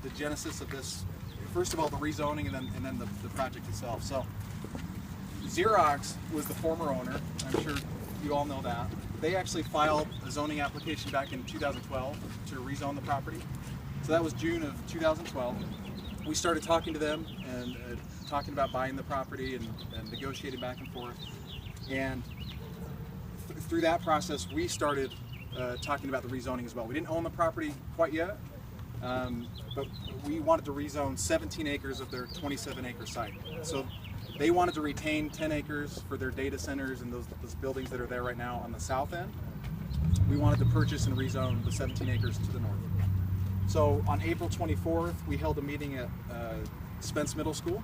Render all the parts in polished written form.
the genesis of this. First of all, the rezoning, and then the project itself. So Xerox was the former owner. I'm sure you all know that. They actually filed a zoning application back in 2012 to rezone the property. So that was June of 2012. We started talking to them and talking about buying the property and negotiating back and forth. And through that process, we started talking about the rezoning as well. We didn't own the property quite yet, but we wanted to rezone 17 acres of their 27-acre site. So they wanted to retain 10 acres for their data centers and those buildings that are there right now on the south end. We wanted to purchase and rezone the 17 acres to the north. So on April 24th, we held a meeting at Spence Middle School.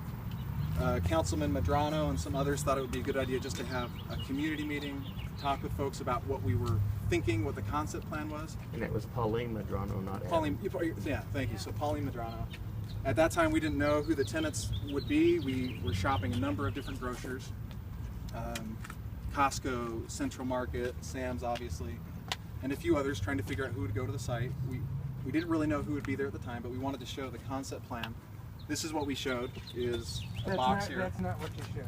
Councilman Medrano and some others thought it would be a good idea just to have a community meeting, talk with folks about what we were thinking, what the concept plan was. And it was Pauline Medrano, not Pauline. Yeah, thank you. So Pauline Medrano. At that time, we didn't know who the tenants would be. We were shopping a number of different grocers, Costco, Central Market, Sam's, obviously, and a few others, trying to figure out who would go to the site. We didn't really know who would be there at the time, but we wanted to show the concept plan. This is what we showed, is a box here. That's not what you showed.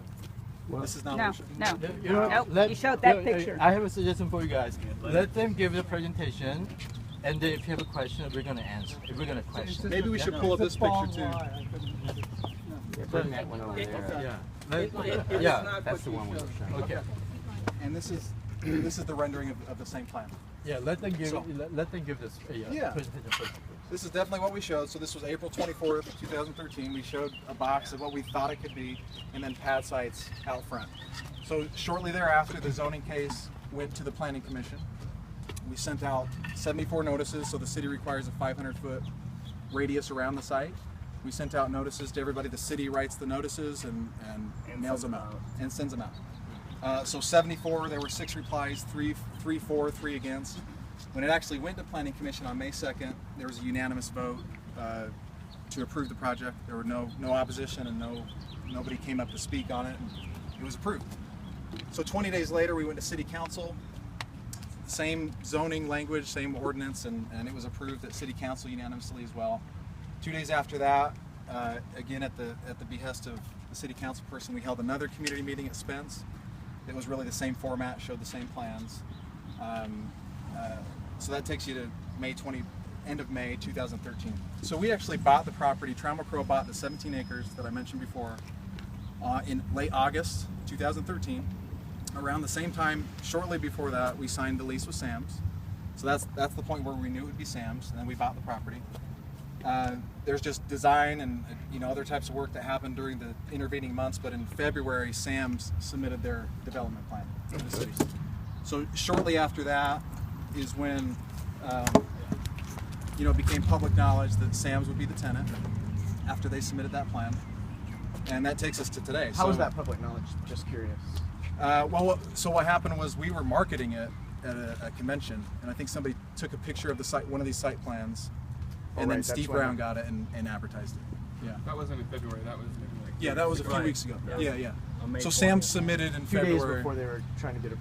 Well, this is not No, what we no. showed. You know, Nope, you showed that picture. I have a suggestion for you guys. Let them give the presentation, and then if you have a question, we're going to answer. We're going to question. Maybe we should pull up this picture too. Yeah, bring that one over there. Yeah, That's the one we were showing. okay. And this is the rendering of the same plan. Yeah, let them give. So- let them give this Yeah. presentation first. This is definitely what we showed. So this was April 24th, 2013. We showed a box of what we thought it could be, and then pad sites out front. So shortly thereafter, the zoning case went to the Planning Commission. We sent out 74 notices, so the city requires a 500-foot radius around the site. We sent out notices to everybody. The city writes the notices and mails them out and sends them out. So 74, there were 6 replies, 3 for, 3 against. When it actually went to Planning Commission on May 2nd, there was a unanimous vote to approve the project. There were no opposition and nobody came up to speak on it, and it was approved. So 20 days later, we went to City Council. Same zoning language, same ordinance, and it was approved at City Council unanimously as well. 2 days after that, again at the behest of the City Council person, we held another community meeting at Spence. It was really the same format, showed the same plans. So that takes you to end of May 2013. So we actually bought the property. Trammell bought the 17 acres that I mentioned before in late August 2013. Around the same time, shortly before that, we signed the lease with Sam's. So that's the point where we knew it would be Sam's, and then we bought the property. There's just design and other types of work that happened during the intervening months, but in February, Sam's submitted their development plan to the city. So shortly after that is when it became public knowledge that Sam's would be the tenant after they submitted that plan, and that takes us to today. How was that public knowledge? Just curious. So what happened was we were marketing it at a convention, and I think somebody took a picture of the site, one of these site plans, and then Steve Brown got it and advertised it. Yeah. That wasn't in February. That was maybe Yeah, that was a few weeks ago. Yeah. May So 20th. Sam submitted in A few days February. before they were trying to get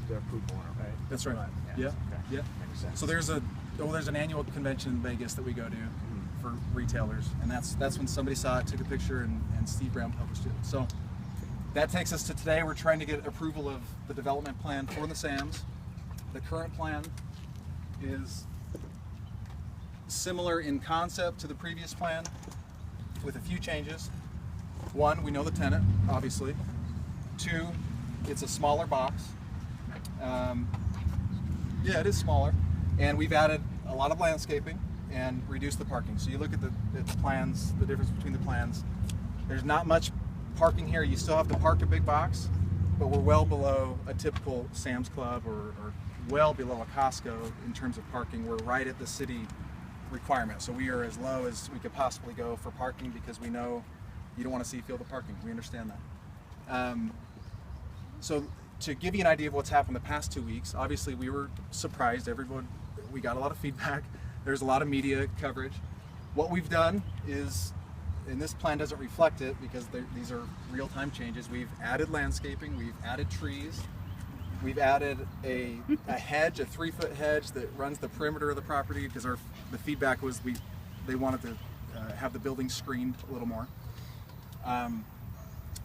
their approval on it, right? That's right. Yeah. Okay. Yeah. Makes sense. So there's an annual convention in Vegas that we go to for retailers, and that's when somebody saw it, took a picture, and Steve Brown published it. So that takes us to today. We're trying to get approval of the development plan for the Sam's. The current plan is similar in concept to the previous plan with a few changes. 1, we know the tenant, obviously. 2, it's a smaller box. Yeah, it is smaller. And we've added a lot of landscaping and reduced the parking. So you look at the plans, the difference between the plans. There's not much parking here. You still have to park a big box, but we're well below a typical Sam's Club or well below a Costco in terms of parking. We're right at the city requirement. So we are as low as we could possibly go for parking because we know you don't want to see field of parking. We understand that. So to give you an idea of what's happened the past 2 weeks, obviously we were surprised. We got a lot of feedback. There's a lot of media coverage. What we've done is, and this plan doesn't reflect it because these are real-time changes, we've added landscaping, we've added trees, we've added a hedge, a 3-foot hedge that runs the perimeter of the property because the feedback was they wanted to have the building screened a little more.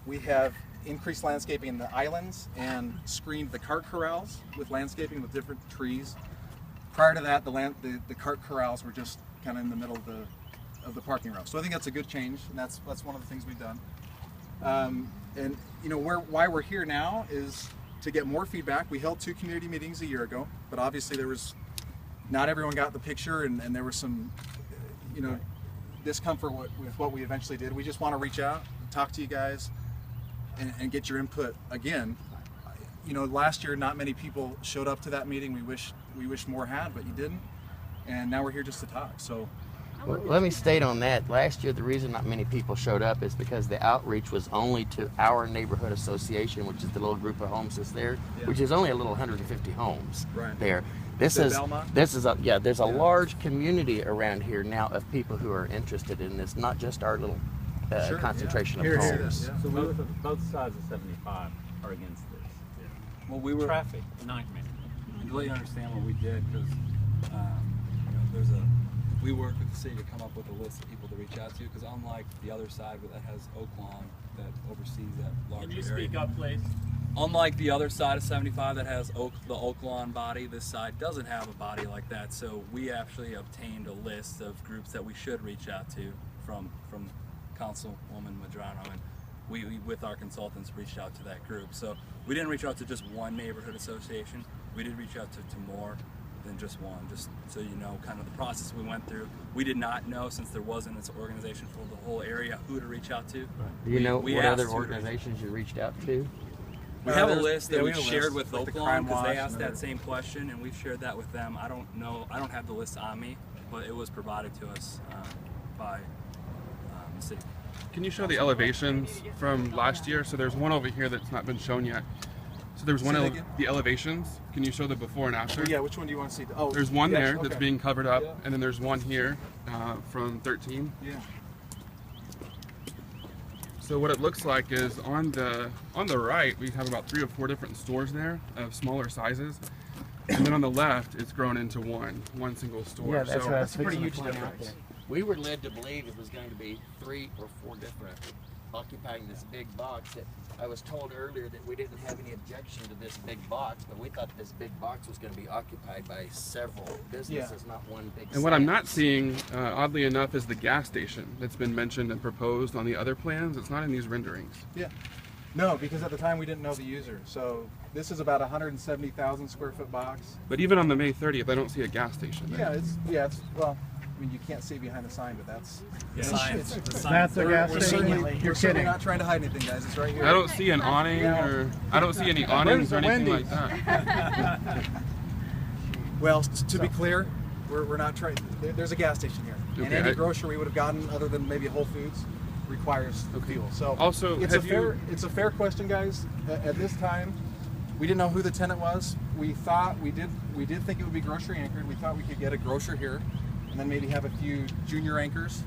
We have increased landscaping in the islands and screened the cart corrals with landscaping with different trees. Prior to that, the cart corrals were just kind of in the middle of the parking row. So I think that's a good change, and that's one of the things we've done. And you know, why we're here now is to get more feedback. We held 2 community meetings a year ago, but obviously not everyone got the picture, and there was some, you know, discomfort with what we eventually did. We just want to reach out, talk to you guys, and get your input again. You know, last year not many people showed up to that meeting. We wish more had, but you didn't. And now we're here just to talk. So. Well, let me state on that. Last year, the reason not many people showed up is because the outreach was only to our neighborhood association, which is the little group of homes that's there, which is only a little 150 homes there. This is there's a large community around here now of people who are interested in this, not just our little concentration of homes. So both sides of 75 are against this. Well, we were Traffic nightmare. and to let you understand what we did, because we worked with the city to come up with a list of people to reach out to, because unlike the other side that has Oak Lawn that oversees that larger area. Can you speak up, please? Unlike the other side of 75 that has the Oak Lawn body, this side doesn't have a body like that. So we actually obtained a list of groups that we should reach out to from Councilwoman Madrano, and we with our consultants reached out to that group. So we didn't reach out to just one neighborhood association. We did reach out to more than just one, just so you know kind of the process we went through. We did not know, since there wasn't this organization for the whole area, who to reach out to. Do you know what other organizations you reached out to? We have a list that we we've shared with Oak Lawn, because they asked that same question, and we've shared that with them. I don't have the list on me, but it was provided to us by the city. Can you show the elevations from last year? So there's one over here that's not been shown yet. So there's one the elevations. Can you show the before and after? Yeah, which one do you want to see? Oh, there's one there okay. that's being covered up, and then there's one here from 13. Yeah. So what it looks like is on the right we have about 3 or 4 different stores there of smaller sizes, and then on the left it's grown into one single store. Yeah, that's, so that's a pretty huge difference. We were led to believe it was going to be 3 or 4 different occupying this big box. That I was told earlier that we didn't have any objection to this big box, but we thought this big box was going to be occupied by several businesses, not one big. And what I'm not seeing, oddly enough, is the gas station that's been mentioned and proposed on the other plans. It's not in these renderings. Yeah. No, because at the time we didn't know the user. So this is about a 170,000 square foot box. But even on the May 30th, I don't see a gas station there. Yeah, it's well, I mean, you can't see behind the sign, but that's That's a gas we're station. we're certainly not trying to hide anything, guys. It's right here. I don't see an awning, or I don't see any awnings or anything like that. Well, to be clear, we're not trying. There's a gas station here, and Okay, any grocery we would have gotten, other than maybe Whole Foods, requires fuel. So Also, it's a fair question, guys. At this time, we didn't know who the tenant was. We thought we did think it would be grocery anchored. We thought we could get a grocer here, and then maybe have a few junior anchors.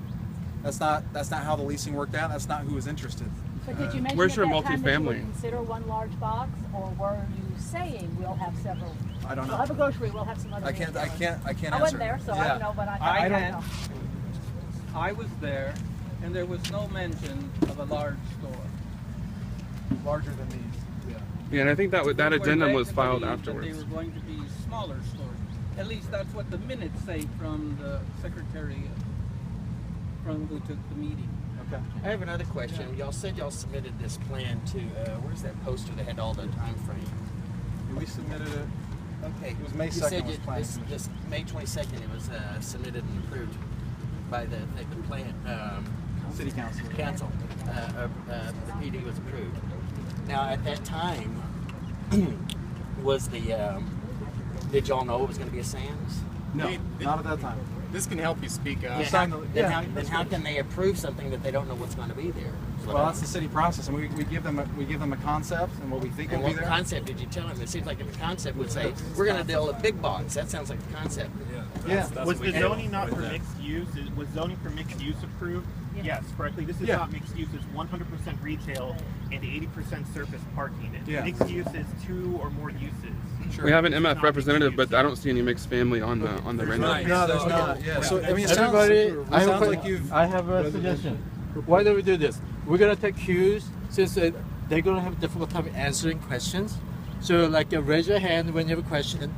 That's not how the leasing worked out. That's not who was interested. But did you mention Where's at your that time that you would multifamily? consider one large box, or were you saying we'll have several? I don't know. We'll have a grocery. We'll have some other. I can't retailers. answer. I wasn't there, so I don't know. But I can. know. I was there, and there was no mention of a large store. Larger than these. Yeah, and I think that that We're addendum led was to filed believe that afterwards. they were going to be smaller stores. At least that's what the minutes say from the secretary from who took the meeting. Okay. I have another question. Y'all said y'all submitted this plan to, where's that poster that had all the time frame? We submitted it. Okay. It was May You 2nd said was planning this May 22nd it was submitted and approved by the plant City Council. council. The PD was approved. Now at that time, was the, did y'all know it was going to be a Sam's? No, not at that time. This can help you speak up. Then how can they approve something that they don't know what's going to be there? Well, that's the city process, and we give them a concept and what we think And will be what there. concept did you tell them? It seems like the concept would say, we're going to build a big box. That sounds like the concept. Yeah. Was the zoning not for mixed use? Was zoning for mixed use approved? Yes, correctly. This is not mixed use. It's 100% retail and 80% surface parking. Yeah. Mixed use is 2 or more uses. We have an MF representative, but I don't see any mixed family on the rendering. Right. No, there's So, not. Yeah. So I mean, it Everybody, sounds like you've. I have a suggestion. Why don't we do this? We're gonna take cues since they're gonna have a difficult time answering questions. So like raise your hand when you have a question,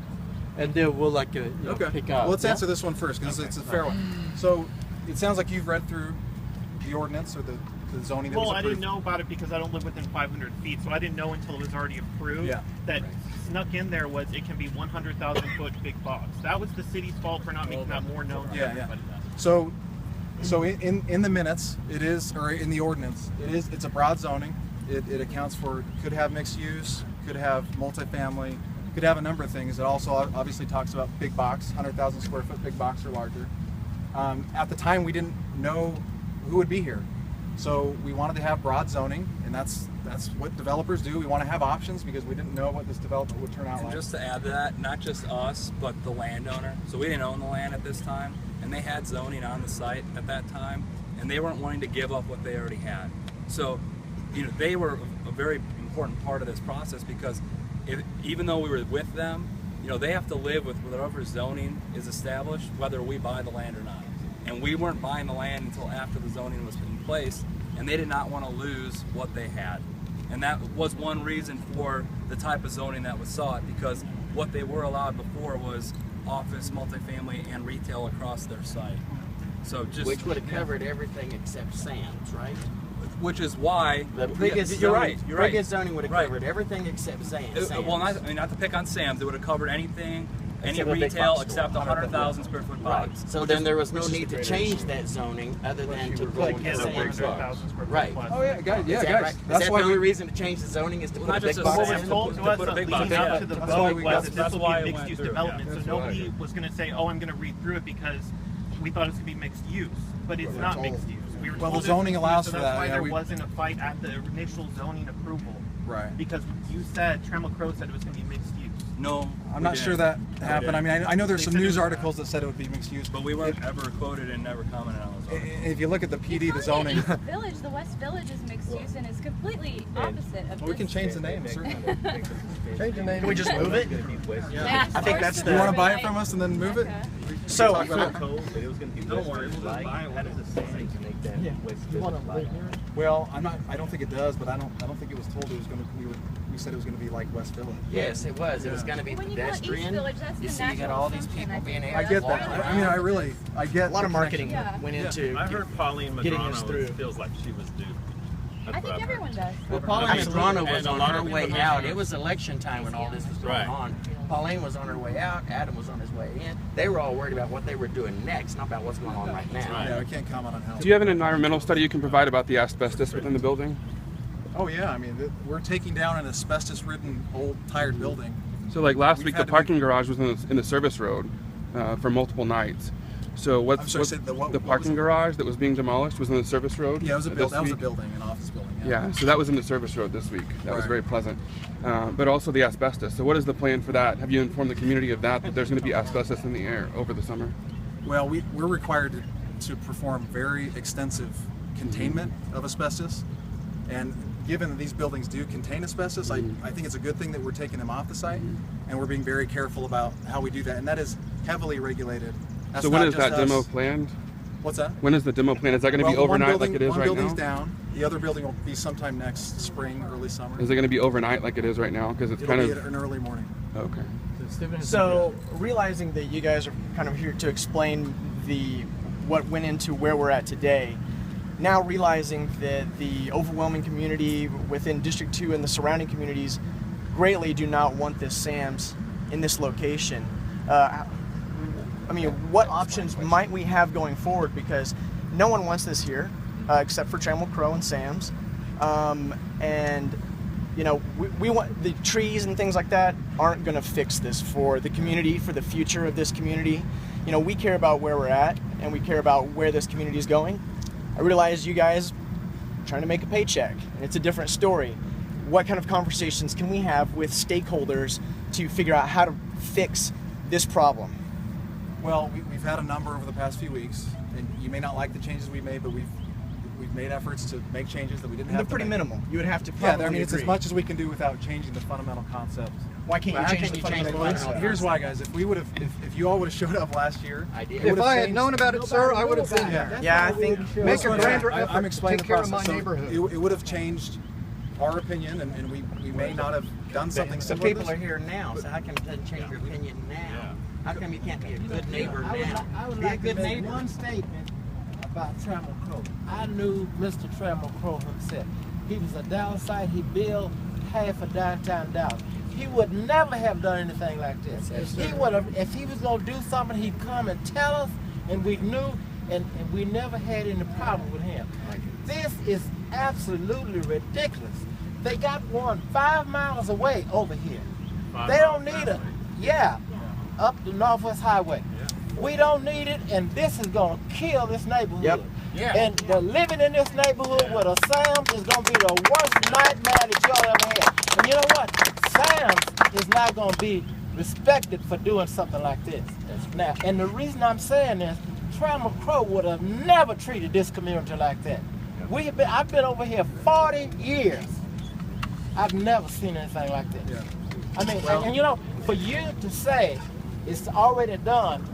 and they will like pick up. Well, let's answer this one first because it's a fair one. So it sounds like you've read through the ordinance or the zoning that was Well, I approved. didn't know about it because I don't live within 500 feet, so I didn't know until it was already approved that snuck in there was it can be 100,000 foot big box. That was the city's fault for not making that more known to everybody. So in the minutes, it is, or in the ordinance, it's a broad zoning. It accounts for, could have mixed use, could have multifamily, could have a number of things. It also obviously talks about big box, 100,000 square foot big box or larger. At the time, we didn't know who would be here. So we wanted to have broad zoning, and that's what developers do. We want to have options because we didn't know what this development would turn out And like. just to add to that, not just us, but the landowner. So we didn't own the land at this time, and they had zoning on the site at that time, and they weren't wanting to give up what they already had. So, they were a very important part of this process because even though we were with them, they have to live with whatever zoning is established, whether we buy the land or not. And we weren't buying the land until after the zoning was in place, and they did not want to lose what they had. And that was one reason for the type of zoning that was sought, because what they were allowed before was office, multifamily, and retail across their site. So Which would have covered everything except Sam's, right? Which is why The biggest you're zoning, right. You're right. biggest zoning would have Right. covered everything except Sam's. Well, not to pick on Sam's, it would have covered anything, any Except a big retail box except store. 100,000 square foot Right. box. So then there was no need to change that zoning other than to put Get a Sam's. 100,000 square foot Right. plus. Oh yeah, guys. Yeah, Is that guys. right? That's Is that why the only we. reason to change the zoning is to Well, put not a big just a box What Sam's, was in? told to to us put a big leading box, up yeah. to the That's why vote we was got- that that's this why will it be went mixed-use through. development. That's So nobody right. was going to say, "Oh, I'm going to read through it because we thought it was going to be mixed use," but it's not mixed use. We were Well, told the it was zoning mixed allows use, for so that's that, why yeah, there we- wasn't a fight at the initial zoning approval. Right. Because you said Trammell Crow said it was going to be mixed use. No, I'm we not didn't. sure that happened. I mean, I know there's They some said it news was- articles that said it would be mixed use, But we weren't ever quoted and never commented on those articles. If you look at the PD, the zoning. East Village, the West Village is mixed use and is completely opposite of We can this. change the name, certainly. Change the name. Can we just move it? Yeah, I think that's You want to the. buy it from us and then move it? So. Talk about it. Well, I don't think it does, but I don't think it was told it was going to. We said it was going to be like West Village. Yes, it was. It was going to be When you go to East pedestrian. Village, that's You the see, you got natural all these assumption, people I being think. able I to get walk that. around. I mean, I get A lot of marketing Yeah. went into. I heard Pauline getting us Madrano through. feels like she was due. I think everyone does. Well, Pauline Absolutely. Madrano was And a on lot her of people way mention out. it. It was election time when all this was going Right. on. Pauline was on her way out. Adam was on his way in. They were all worried about what they were doing next, not about what's going on right now. Yeah, we can't comment on how. Do you have an environmental study you can provide about the asbestos within the building? Oh yeah, I mean, we're taking down an asbestos-ridden old tired building. So like last We've week, had the to parking garage was in the service road for multiple nights. So I'm what's sorry, said the what the was parking it? and given that these buildings do contain asbestos, I think it's a good thing that we're taking them off the site, and we're being very careful about how we do that, and that is heavily regulated. That's So when not is just that demo us. planned? What's that? When is the demo planned? Is that going to be the one overnight building- like it is one right building's now? down. The other building will be sometime next spring, early summer. Is it going to be overnight like it is right now? Because it's It'll kind be of an early morning. okay. So realizing that you guys are kind of here to explain what went into where we're at today, now realizing that the overwhelming community within District 2 and the surrounding communities greatly do not want this Sam's in this location. I mean, what options might we have going forward? Because no one wants this here, except for Trammell Crow and Sam's. And you know, we want the trees and things like that aren't going to fix this for the community, for the future of this community. You know, we care about where we're at and we care about where this community is going. I realize you guys are trying to make a paycheck, and it's a different story. What kind of conversations can we have with stakeholders to figure out how to fix this problem? Well, we've had a number over the past few weeks, and you may not like the changes we made, but we've made efforts to make changes that we didn't They're have to pretty make. minimal. You would have to probably Yeah, I mean, it's as agree. much as we can do without changing the fundamental concept Why can't you change the fundamental concept? Here's why, guys. If we would have, if you all would have showed up last year, I did. If I had known about it, sir, I would have been there. Yeah, I think Make a grander effort I'm to explaining take the care of my process. So neighborhood. it would have changed our opinion, and we may not have done something The similar. people are here now, so how come it doesn't change your opinion now? How come you can't be a good neighbor now? I would Be a like good to make neighbor. one statement about Trammell Crow. I knew Mr. Trammell Crow himself. He was a downside. He built half of downtown Dallas. He would never have done anything like this. He would have, if he was going to do something, he'd come and tell us, and we knew, and we never had any problem with him. This is absolutely ridiculous. They got one 5 miles away over here. They don't need it. Yeah, up the Northwest Highway. We don't need it, and this is going to kill this neighborhood. Yep. And the living in this neighborhood with a Sam's is going to be the worst nightmare that y'all ever had. And you know what? Sam's is not going to be respected for doing something like this. Now, and the reason I'm saying this, Trammell Crow would have never treated this community like that. I've been over here 40 years. I've never seen anything like this. Yeah. I mean, and you know, for you to say it's already done,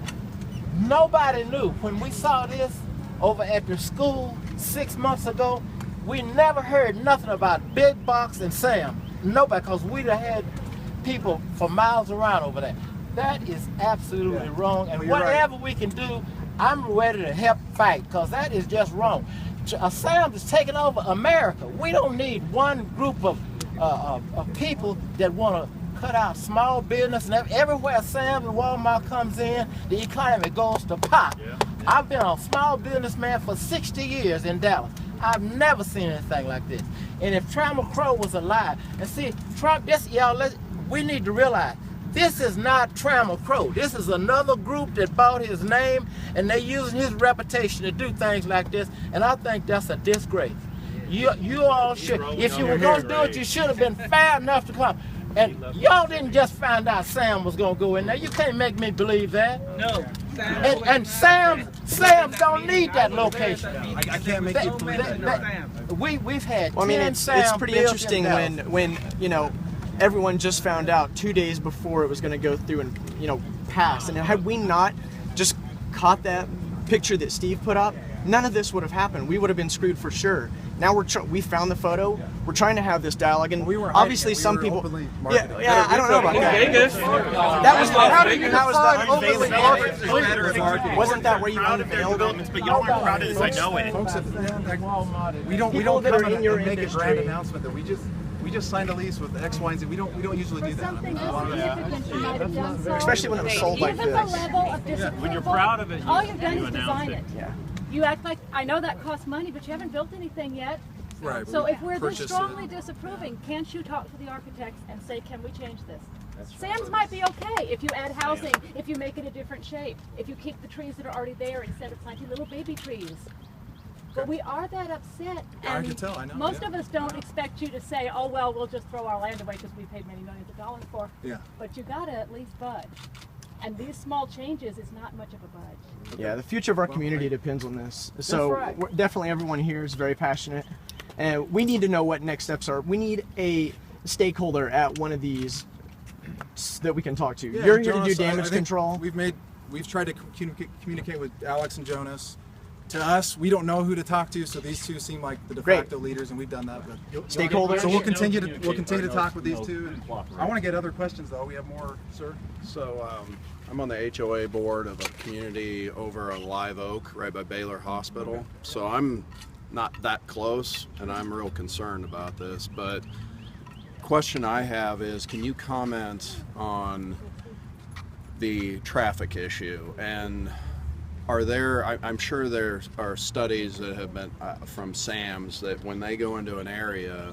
nobody knew. When we saw this over at the school 6 months ago, we never heard nothing about Big Box and Sam. Nobody, because we'd have had people for miles around over there. That is absolutely wrong, and whatever we can do, I'm ready to help fight, because that is just wrong. Sam is taking over America. We don't need one group of people that want to cut out small business, and everywhere Sam and Walmart comes in, the economy goes to pot. I've been a small businessman for 60 years in Dallas. I've never seen anything like this. And if Trammell Crow was alive, and see, Trump, we need to realize, this is not Trammell Crow. This is another group that bought his name, and they're using his reputation to do things like this, and I think that's a disgrace. You all should, if you were going to do it, you should have been fair enough to come. And y'all didn't just find out Sam was going to go in there. You can't make me believe that. No. And Sam don't need that location. I can't make you believe that. We've had Well, I mean, 10 it's Sam pretty built interesting in Dallas. when you know, everyone just found out 2 days before it was going to go through and, you know, pass. And had we not just caught that picture that Steve put up, none of this would have happened. We would have been screwed for sure. Now we found the photo. We're trying to have this dialogue, and obviously some people. Yeah, I don't know about that. That was the unveiling. Wasn't that where you unveiled it? But y'all aren't proud of this, I know it. Folks, we don't come and make a grand announcement that we just signed a lease with X, Y, and Z. We don't usually do that. Something insignificant you might have done so. Especially when it was sold like Even the this. level of disapproval. When you're proud of it, all you've done is design it. Yeah. You act like, I know that costs money, but you haven't built anything yet. Right. So if we're this Purchase it. strongly disapproving, can't you talk to the architects and say, can we change this? Sam's might be okay if you add housing, if you make it a different shape, if you keep the trees that are already there instead of planting little baby trees. But we are that upset, I and can tell, I know, most of us don't expect you to say, oh well, we'll just throw our land away because we paid many millions of dollars for. Yeah. But you gotta at least budge. And these small changes is not much of a budge. Yeah, the future of our community depends on this. So right. definitely everyone here is very passionate, and we need to know what next steps are. We need a stakeholder at one of these that we can talk to. Yeah, You're here to Jonas, do I damage think control. We've tried to communicate with Alex and Jonas. To us, we don't know who to talk to, so these two seem like the de facto leaders, and we've done that. But Stakeholders. So we'll continue to talk with these two. And I want to get other questions though. We have more, sir. So I'm on the HOA board of a community over on Live Oak, right by Baylor Hospital. So I'm not that close, and I'm real concerned about this. But question I have is, can you comment on the traffic issue? And are there, I'm sure there are studies that have been from SAMS that when they go into an area,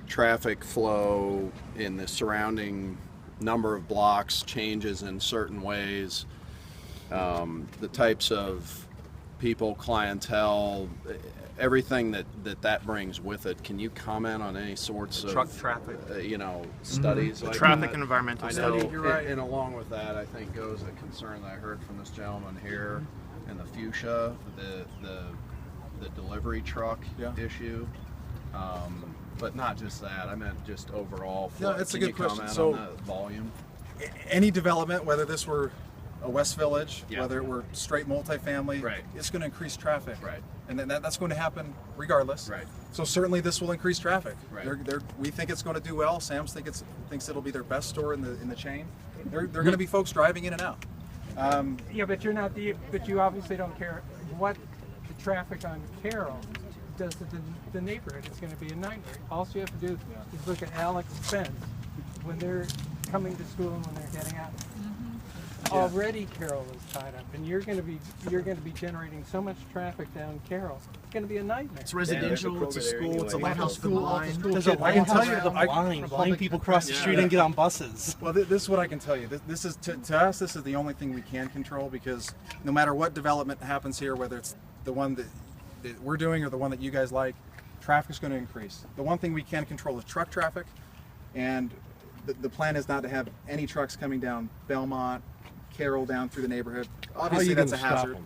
traffic flow in the surrounding number of blocks changes in certain ways. The types of people, clientele, everything that brings with it. Can you comment on any sorts of Truck traffic, studies like traffic that? and environmental I know, study. You're right. and along with that, I think goes a concern that I heard from this gentleman here in the fuchsia, the delivery truck issue. But not just that. I meant just overall. Yeah, it's a good question. Comment So, on the volume. Any development, whether this were a West Village, Yeah. whether it were straight multifamily, Right. it's going to increase traffic. Right. And then that's going to happen regardless. Right. So certainly this will increase traffic. Right. We think it's going to do well. Sam's thinks it'll be their best store in the chain. They're going to be folks driving in and out. Yeah, but but you obviously don't care what the traffic on Carroll does to the neighborhood. It's going to be a nightmare. All you have to do is look at Alex and Ben when they're coming to school and when they're getting out. Already Carroll is tied up, and you're going to be generating so much traffic down Carroll. It's going to be a nightmare. It's residential, it's a school, it's a lighthouse school line. There's a lighthouse for the blind people cross the street and get on buses. Well, this is what I can tell you. This is to us. This is the only thing we can control, because no matter what development happens here, whether it's the one that we're doing or the one that you guys like, traffic's going to increase. The one thing we can control is truck traffic, and the plan is not to have any trucks coming down Belmont, Carroll, down through the neighborhood. Obviously, that's a hazard.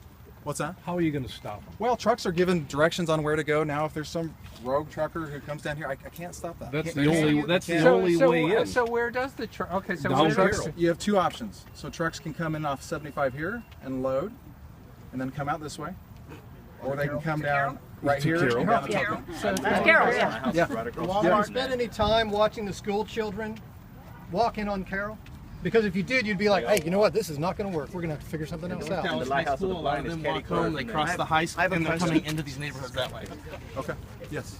What's that? How are you going to stop them? Well, trucks are given directions on where to go. Now, if there's some rogue trucker who comes down here, I can't stop that. That's the only way in. So where does the truck? Okay, so Down where does Carroll. You have two options. So trucks can come in off 75 here and load, and then come out this way, or they can come down right here. And down the top. So that's Carroll, yeah. Yeah. Did you spend any time watching the school children walk in on Carroll? Because if you did, you'd be like, hey, you know what? This is not going to work. We're going to have to figure something else out. The lighthouse of the blind is walk home, they cross the high school, and they're coming into these neighborhoods that way. Okay. Yes.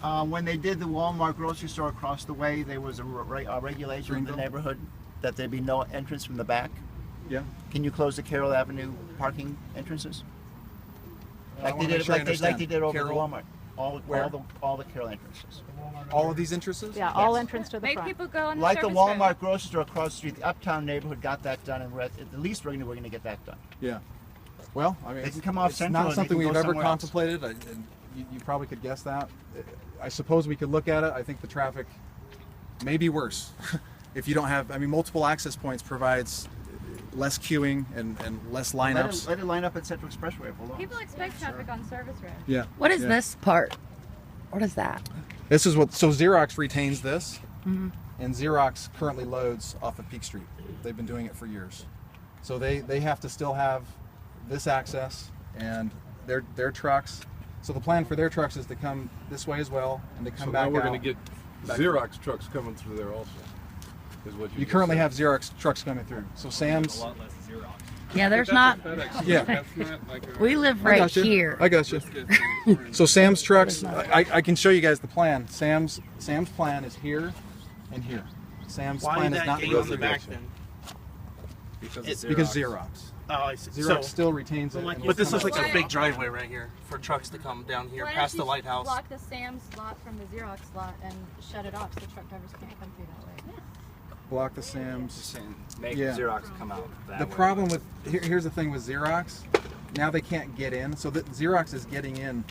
When they did the Walmart grocery store across the way, there was a regulation in the neighborhood that there'd be no entrance from the back. Yeah. Can you close the Carroll Avenue parking entrances? Like they did, sure I like they did over Carroll? at Walmart. All the Carroll entrances. All of these entrances? Yeah, all entrance to the Make front. people go in the Like the service Walmart road. grocery store across the street, the Uptown neighborhood got that done, and at the least we're going to get that done. Yeah. Well, I mean, They can come off it's Central not and they something can we've go ever somewhere else. contemplated. And you probably could guess that. I suppose we could look at it. I think the traffic may be worse if you don't have. I mean, multiple access points provides less queuing and less lineups. Let it line up at Central Expressway for long. People expect traffic on service road. Yeah. What is yeah. this part? What is that? This is what. So Xerox retains this, and Xerox currently loads off of Peak Street. They've been doing it for years, so they have to still have this access and their trucks. So the plan for their trucks is to come this way as well, and to come So back now we're out. going to get Xerox trucks coming through there also. Is what You currently have Xerox trucks coming through. So Sam's. A lot less Xerox. Yeah, there's not. Yeah. That's not like a, We live I right got you. here. I got you. So Sam's trucks, I can show you guys the plan. Sam's plan is here and here. Sam's plan is not on the back then? because because Xerox. Oh, I see. Xerox still retains it. and But this will looks come like out. a big driveway right here for trucks to come down here Why past don't the you lighthouse. block the Sam's lot from the Xerox lot and shut it off so truck drivers can't come through that way? Block the Sam's. Make Yeah. Xerox come out that The way. problem with here's the thing with Xerox. Now they can't get in, so that Xerox is getting in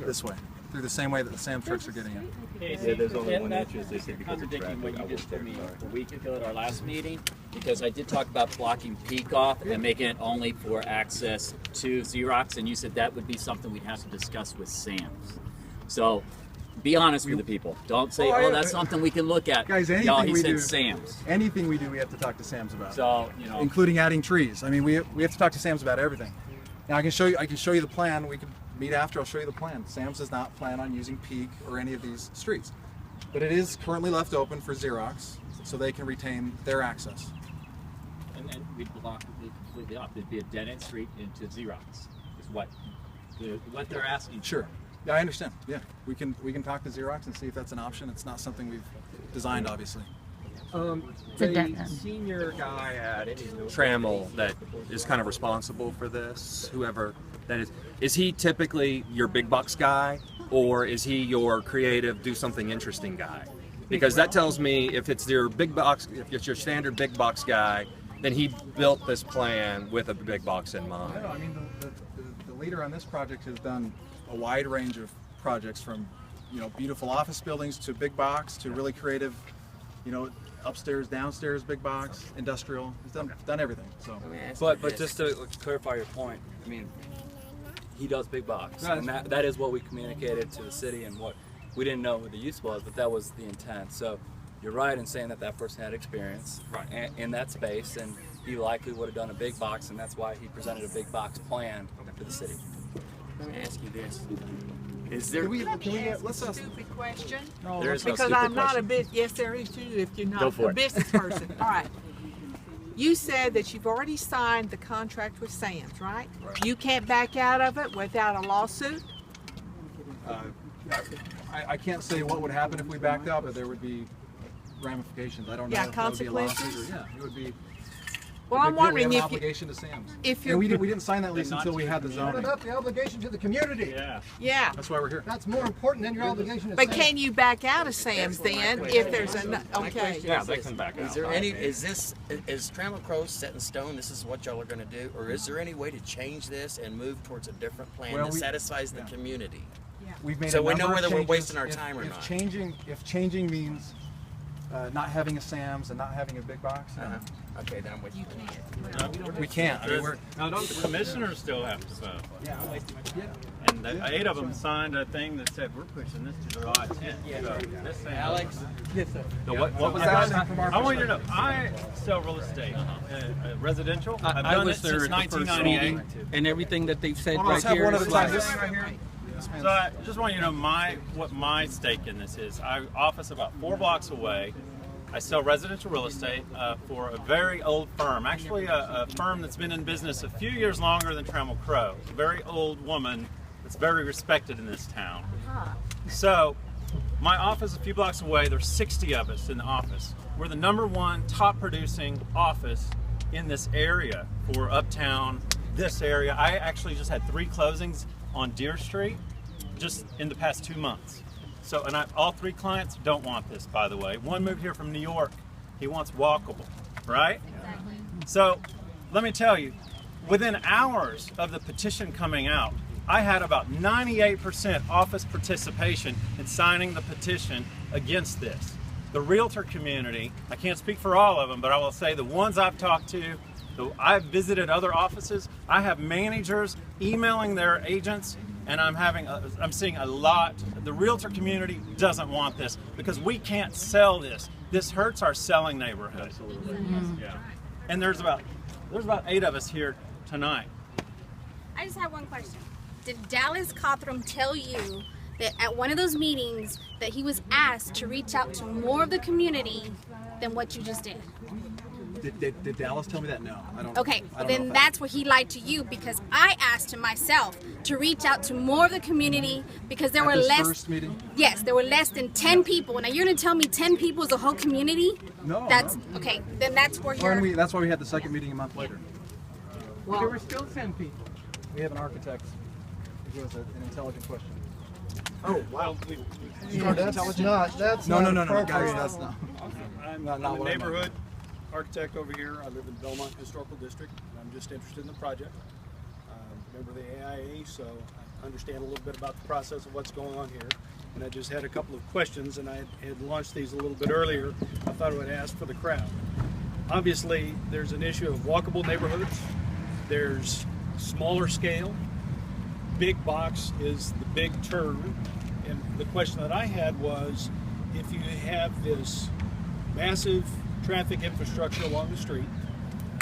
this way, through the same way that the Sam's trucks are getting in. Yeah, there's only one entrance. They said because of traffic. What you just told me a week ago at our last meeting, because I did talk about blocking Peak off and making it only for access to Xerox, and you said that would be something we'd have to discuss with Sam's. So, be honest with the people. Don't say, Oh, "Oh, yeah. that's something we can look at." Guys, Y'all, anything he we said do, Sam's. anything we do, we have to talk to Sam's about. So, you know, including adding trees. I mean, we have to talk to Sam's about everything. Now I can show you the plan. We can meet after. I'll show you the plan. Sam's does not plan on using Peak or any of these streets, but it is currently left open for Xerox, so they can retain their access. and we'd block it completely off. It'd be a dead-end street into Xerox. Is what they're asking. Sure. Yeah, I understand. Yeah, we can talk to Xerox and see if that's an option. It's not something we've designed, obviously. The senior guy at Trammell that is kind of responsible for this, whoever that is he typically your big bucks guy, or is he your creative, do something interesting guy? Because that tells me if it's your big box, if it's your standard big box guy, then he built this plan with a big box in mind. No, I mean the leader on this project has done a wide range of projects, from beautiful office buildings to big box to really creative, upstairs, downstairs, big box, industrial. He's done everything. So, but just to clarify your point, I mean, he does big box, and that is what we communicated to the city, and what we didn't know who the use was, but that was the intent. So you're right in saying that that person had experience in that space, and he likely would have done a big box, and that's why he presented a big box plan to the city. Let me ask you this. Is there... Let's ask a stupid question. No, there is no because stupid I'm not question. a bit. Yes, there is too. If you're Go not for a it. business person. All right. You said that you've already signed the contract with Sam's, right? You can't back out of it without a lawsuit? I can't say what would happen if we backed out, but there would be ramifications. I don't know. Yeah, if that would be a lawsuit consequences? or, it would be. Well, I'm wondering we have if an obligation to Sam's. if And we didn't sign that lease until we had the What zoning. about the obligation to the community? Yeah. That's why we're here. That's more important than your obligation to But Sam's. can you back out of Sam's then if there's a okay? Is there any? Is Trammell Crow set in stone? This is what y'all are going to do, or is there any way to change this and move towards a different plan Well, that we- satisfies the community? We've made So a we know number of whether we're changes. wasting our If- time or if not. If changing means not having a Sam's and not having a big box. Okay, then I'm with you. We can't. I mean, we're, Now, don't the commissioners still have to vote? Yeah. And the 8 of them signed a thing that said we're pushing this to July 10th. So this thing- Alex? Yes, sir. What was that? I want you to know, I sell real estate, residential. I've done it since 1998. And everything that they've said Hold on, right let's have here. one at a is time. like- So I just want you to know what my stake in this is. I office about 4 blocks away. I sell residential real estate for a very old firm, actually a firm that's been in business a few years longer than Trammell Crow. A very old woman that's very respected in this town. So my office a few blocks away, there's 60 of us in the office. We're the #1 top producing office in this area for Uptown, this area. I actually just had 3 closings on Deer Street just in the past 2 months. So, and all 3 clients don't want this, by the way. One moved here from New York. He wants walkable, right? Exactly. So, let me tell you, within hours of the petition coming out, I had about 98% office participation in signing the petition against this. The realtor community, I can't speak for all of them, but I will say the ones I've talked to, I've visited other offices, I have managers emailing their agents, and I'm seeing a lot. The realtor community doesn't want this because we can't sell this. This hurts our selling neighborhood. Yeah. And there's about 8 of us here tonight. I just have one question. Did Dallas Cothram tell you that at one of those meetings that he was asked to reach out to more of the community than what you just did? Did Dallas tell me that? No, I don't. Okay, I don't then know that's what he lied to you because I asked him myself to reach out to more of the community because there At were this less. first meeting? Yes, there were less than 10 people. Now you're gonna tell me 10 people is a whole community? No. That's okay. Then that's where you're. That's why we had the second meeting a month later. Well, there were still 10 people. We have an architect who has an intelligent question. Oh, wow. That's not No, appropriate. guys, that's not. I'm Not a what I meant. neighborhood architect over here. I live in Belmont Historical District. I'm just interested in the project. Member of the AIA, so I understand a little bit about the process of what's going on here. And I just had a couple of questions, and I had launched these a little bit earlier. I thought I would ask for the crowd. Obviously, there's an issue of walkable neighborhoods. There's smaller scale. Big box is the big term. And the question that I had was, if you have this massive traffic infrastructure along the street,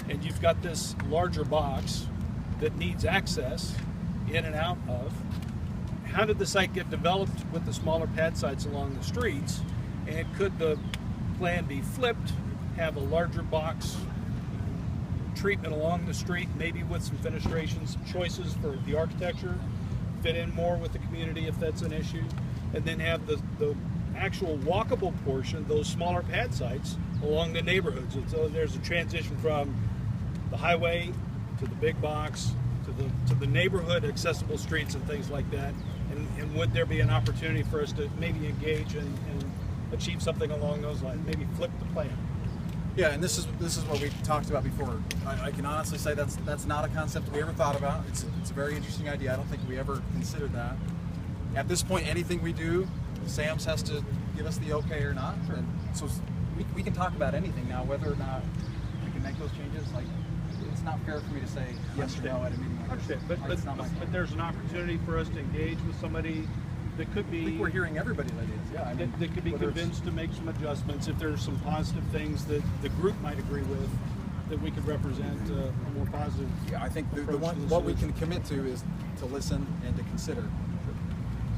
and you've got this larger box that needs access in and out of, how did the site get developed with the smaller pad sites along the streets? And could the plan be flipped, have a larger box treatment along the street, maybe with some fenestrations, choices for the architecture, fit in more with the community if that's an issue, and then have the actual walkable portion, those smaller pad sites along the neighborhoods. And so there's a transition from the highway to the big box to the neighborhood accessible streets and things like that. And would there be an opportunity for us to maybe engage and achieve something along those lines, maybe flip the plan? Yeah, and this is what we talked about before. I can honestly say that's not a concept we ever thought about. It's a very interesting idea. I don't think we ever considered that. At this point, anything we do, Sam's has to give us the okay or not. And so we can talk about anything now, whether or not we can make those changes. Like it's not fair for me to say yes or no at a meeting like this. Understand, but there's an opportunity for us to engage with somebody that could be. I think we're hearing everybody's ideas. Yeah, I mean, that could be convinced to make some adjustments if there's some positive things that the group might agree with, that we could represent a more positive. Yeah, I think what we can commit to is to listen and to consider.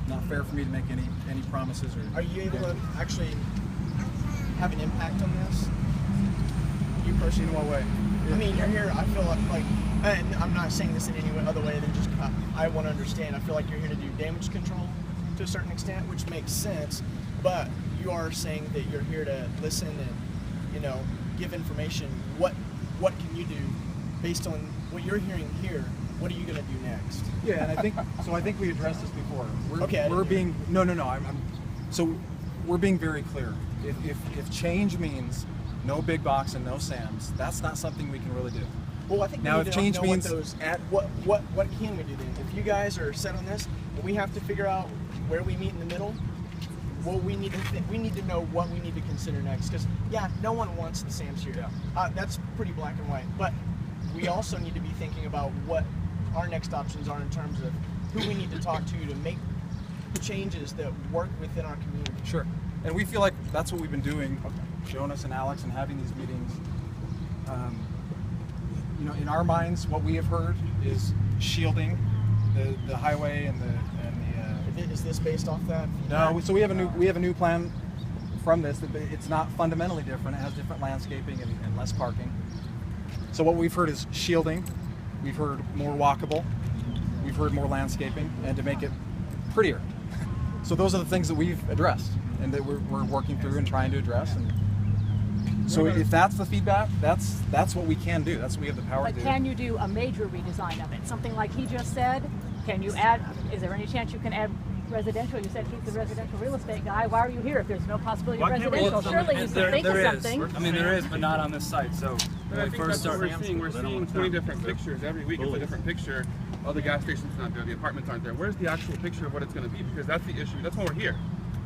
Not fair for me to make any promises or. Are you able to actually have an impact on this? You personally, in what way? I mean, you're here. I feel like, and I'm not saying this in any other way than just I want to understand. I feel like you're here to do damage control to a certain extent, which makes sense. But you are saying that you're here to listen and, give information. What can you do based on what you're hearing here? What are you going to do next? Yeah, and I think we addressed this before. We're being so we're being very clear. If change means no big box and no Sam's, that's not something we can really do. Well, I think now if change means what can we do then? If you guys are set on this, we have to figure out where we meet in the middle. Well, we need to know what we need to consider next, because no one wants the Sam's here. Yeah. That's pretty black and white. But we also need to be thinking about what our next options are in terms of who we need to talk to make the changes that work within our community. Sure. And we feel like that's what we've been doing, Jonas and Alex, and having these meetings. In our minds, what we have heard is shielding the highway and the. Is this based off that? No. So we have a new plan from this. It's not fundamentally different. It has different landscaping and less parking. So what we've heard is shielding. We've heard more walkable. We've heard more landscaping, and to make it prettier. So those are the things that we've addressed and that we're working through and trying to address. And so if that's the feedback, that's what we can do. That's what we have the power to do. But can you do a major redesign of it? Something like he just said? Can you add, is there any chance you can add residential? You said he's the residential real estate guy. Why are you here if there's no possibility of residential? Surely you can think of something. I mean, there is, but not on this site. So when we first started, we're seeing 20 different pictures every week. It's a different picture. Oh, the gas station's not there. The apartments aren't there. Where's the actual picture of what it's going to be? Because that's the issue. That's why we're here.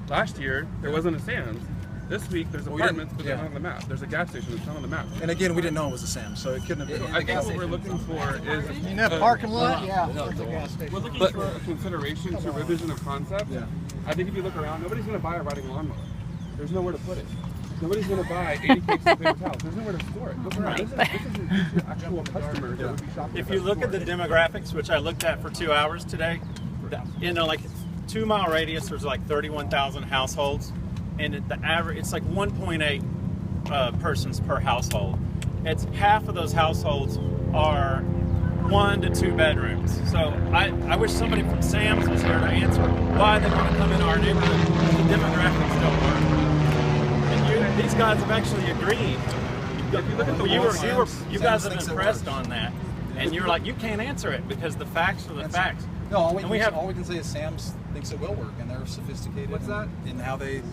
Last year there wasn't a Sam's. This week there's apartments, but they're not on the map. There's a gas station that's not on the map. And again, we didn't know it was a Sam's, so it couldn't have been. I think what we're looking for is parking lot. We're looking for a consideration to revision of concept. Yeah. I think if you look around, nobody's going to buy a riding lawnmower. There's nowhere to put it. Nobody's going to buy 80 cases of paper towels. There's nowhere to store it. Look around. This is actual customers that would be shopping. If you look at the demographics, which I looked at for 2 hours today, like 2 mile radius, there's like 31,000 households, and the average, it's like 1.8 persons per household. It's half of those households are 1 to 2 bedrooms. So I wish somebody from Sam's was here to answer why they want to come into our neighborhood if the demographics don't work. And these guys have actually agreed. You guys have been pressed on that, and you're like, you can't answer it because the facts are the facts. No, all we can say is Sam's thinks it will work, and they're sophisticated. What's that? In how they.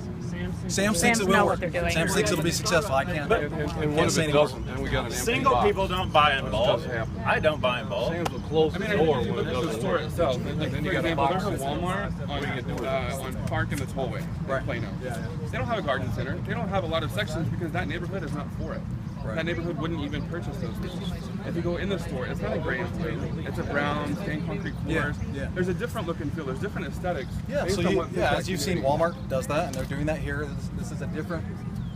Sam's thinks it will work. Sam's thinks it'll be successful. I can't. And what if it doesn't? And we got an empty Single box. people don't buy in bulk. I don't buy in bulk. Sam's will close the door when it doesn't the store work. itself. Like, Then for you got a example, box there's a that says, Walmart on Park in the Tollway, right? Plano. They don't have a garden center. They don't have a lot of sections because that neighborhood is not for it. That neighborhood wouldn't even purchase those things. If you go in the store, it's not a gray and blue. It's a brown, stained concrete floors. Yeah. There's a different look and feel. There's different aesthetics. Yeah, so as you've seen, Walmart does that, and they're doing that here. This is a different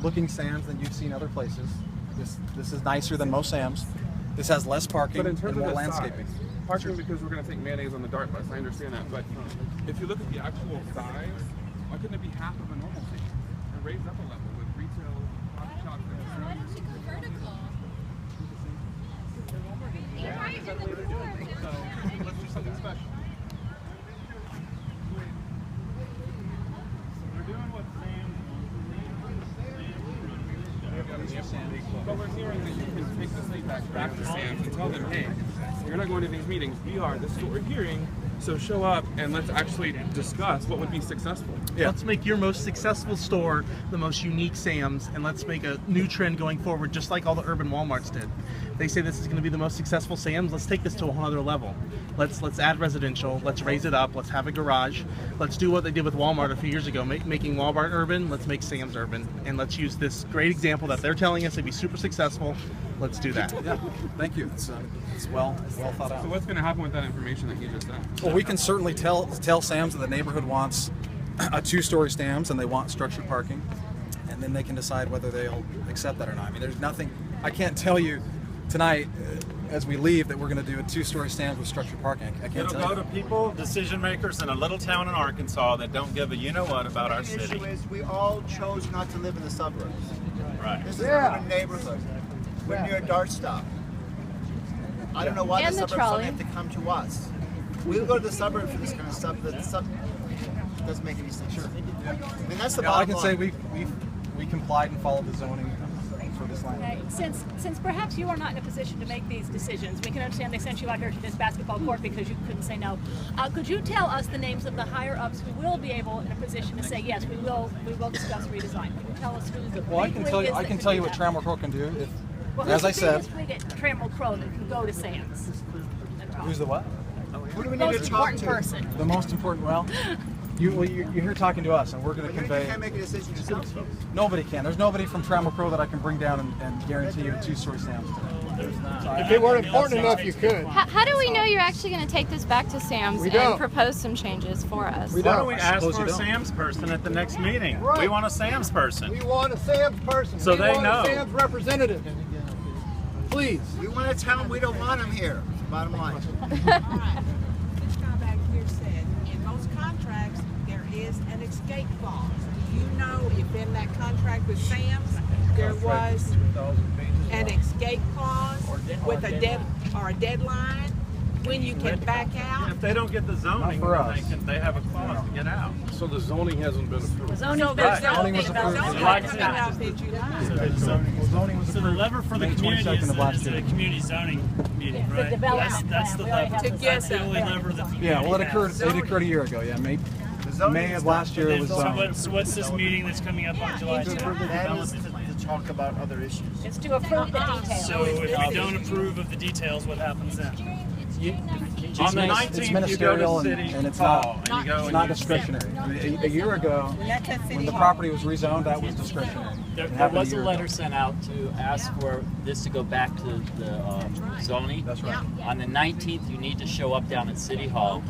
looking Sam's than you've seen other places. This is nicer than most Sam's. This has less parking and more landscaping. Parking because we're going to take mayonnaise on the dart bus. I understand that, but if you look at the actual size, why couldn't it be half of a normal thing and raise up a level with retail, coffee shops, and let's do something special. We're doing what But we're hearing that you can take this feedback back to Sam's and tell them, hey, you're not going to these meetings. We are. This is what we're hearing. So show up and let's actually discuss what would be successful. Yeah. Let's make your most successful store the most unique Sam's, and let's make a new trend going forward, just like all the urban Walmarts did. They say this is going to be the most successful Sam's. Let's take this to a whole other level. Let's add residential. Let's raise it up. Let's have a garage. Let's do what they did with Walmart a few years ago, making Walmart urban. Let's make Sam's urban, and let's use this great example that they're telling us to be super successful. Let's do that. Yeah, thank you. It's well thought out. So what's going to happen with that information that you just said? Well, we can certainly tell Sam's that the neighborhood wants a 2-story Sam's and they want structured parking, and then they can decide whether they'll accept that or not. I mean, there's nothing. I can't tell you tonight as we leave that we're going to do a 2-story Sam's with structured parking. I can't It'll tell go you. to people, decision makers in a little town in Arkansas that don't give a you-know-what about our The city. issue is we all chose not to live in the suburbs. Right. This is an urban neighborhood. We're near a dart stop. I don't know why And the the suburbs trolley. don't have to come to us. We'll go to the suburbs for this kind of stuff, but it doesn't make any sense. Sure. I mean, that's the Yeah, I bottom can say line. we complied and followed the zoning for this land. Okay, since perhaps you are not in a position to make these decisions, we can understand they sent you out here to this basketball court because you couldn't say no. Could you tell us the names of the higher ups who will be able in a position to say yes, we will discuss redesign? Can you tell us who the Well, I can tell you. I can tell you what Trammell Crow can do. As I said, who's the biggest wig at Trammell Crow that can go to Sam's? who's the what? Who do we The need most to talk important to? person. The most important. Well, you're here talking to us, and we're going to You convey. can't make a decision yourself. Nobody can. There's nobody from Trammell Crow that I can bring down and guarantee you a 2-story Sam's. If it weren't important enough, you could. How do we know you're actually going to take this back to Sam's We and don't. propose some changes for us? Why don't we ask suppose for you a don't. Sam's person at the next meeting? Right. We want a Sam's person. We want a Sam's person. So we they want know. a Sam's representative. Please. We want to tell them we don't want them here. Bottom line. This guy back here said, in most contracts, there is an escape clause. Do you know if in that contract with Sam's, there was an escape clause with a deadline when you can back out? If they don't get the zoning, Not for then us. they have a clause to get out. So the zoning hasn't been approved. Zoning's So been the Zoning was zoning approved. coming up in July. Zoning was So the approved lever for the May community 22nd is of last the year. community zoning meeting, The right? development That's plan. the We already lever. have To get That's the that only back. lever that the community Yeah, well, it occurred. has. It occurred a year ago. Yeah, May of last year Then, was. so what's this meeting that's coming up on July 10th? That is to talk about other issues. It's to approve the details. So if we don't approve of the details, what happens then? On the It's 19th, you go ministerial to City and it's Hall, not. and you go It's and not you- discretionary. I mean, a year ago, when the property was rezoned, that was discretionary. There, It there happened was a year letter ago. sent out to ask for this to go back to the zoning. That's right. On the 19th, you need to show up down at City Hall.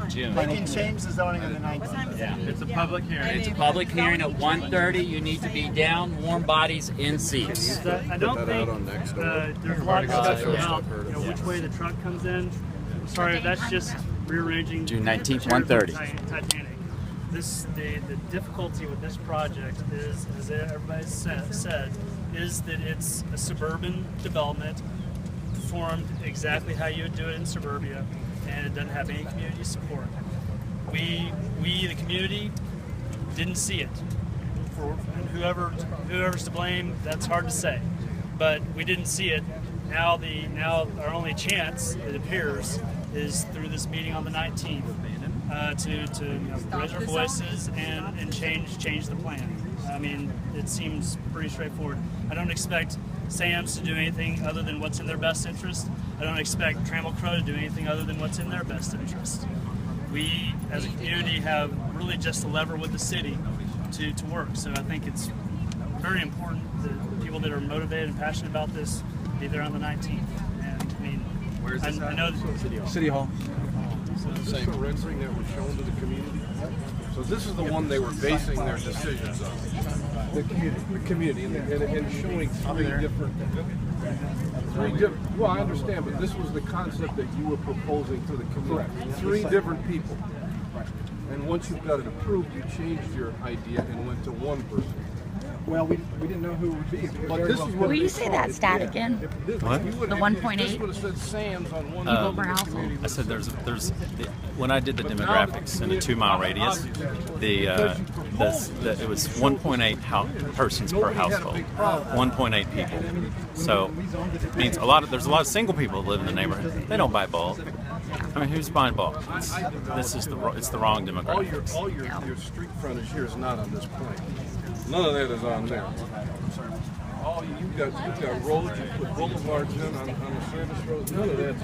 June. They can change the zoning on the 19th. Yeah. It's a public hearing. It's a public hearing at 1:30. You need to be down, warm bodies in seats. I don't Put that think out on Nextdoor. there's a lot of discussion Yeah. about which way the truck comes in. Sorry, that's just rearranging. June 19th, the chairs of the 1:30. Titanic. The difficulty with this project is, as everybody said, is that it's a suburban development formed exactly how you would do it in suburbia, and it doesn't have any community support. We the community, didn't see it. And whoever's to blame, that's hard to say. But we didn't see it. Now our only chance, it appears, is through this meeting on the 19th to raise our voices and change the plan. I mean, it seems pretty straightforward. I don't expect Sam's to do anything other than what's in their best interest. I don't expect Trammell Crow to do anything other than what's in their best interest. We, as a community, have really just a lever with the city to work. So I think it's very important that people that are motivated and passionate about this be there on the 19th. And I mean, I know that City Hall. This is the rendering that was shown to the community. So this is the one they were basing their decisions on. The community, and showing three different. Well, I understand, but this was the concept that you were proposing to the community. Three different people. And once you got it approved, you changed your idea and went to one person. Well, we didn't know who it would be. But this is what Will you they say saw. that stat again? What? The 1.8? This would have said Sam's on one People side, per the household. community I would said have there's when I did the demographics in a 2-mile radius, it was 1.8 persons per household, 1.8 people. So it means there's a lot of single people that live in the neighborhood. They don't buy bulk. I mean, who's buying bulk? It's the wrong demographics. all your street frontage here is not on this plan. None of that is on there. you've got roads, you put boulevards in on the service road. None of that's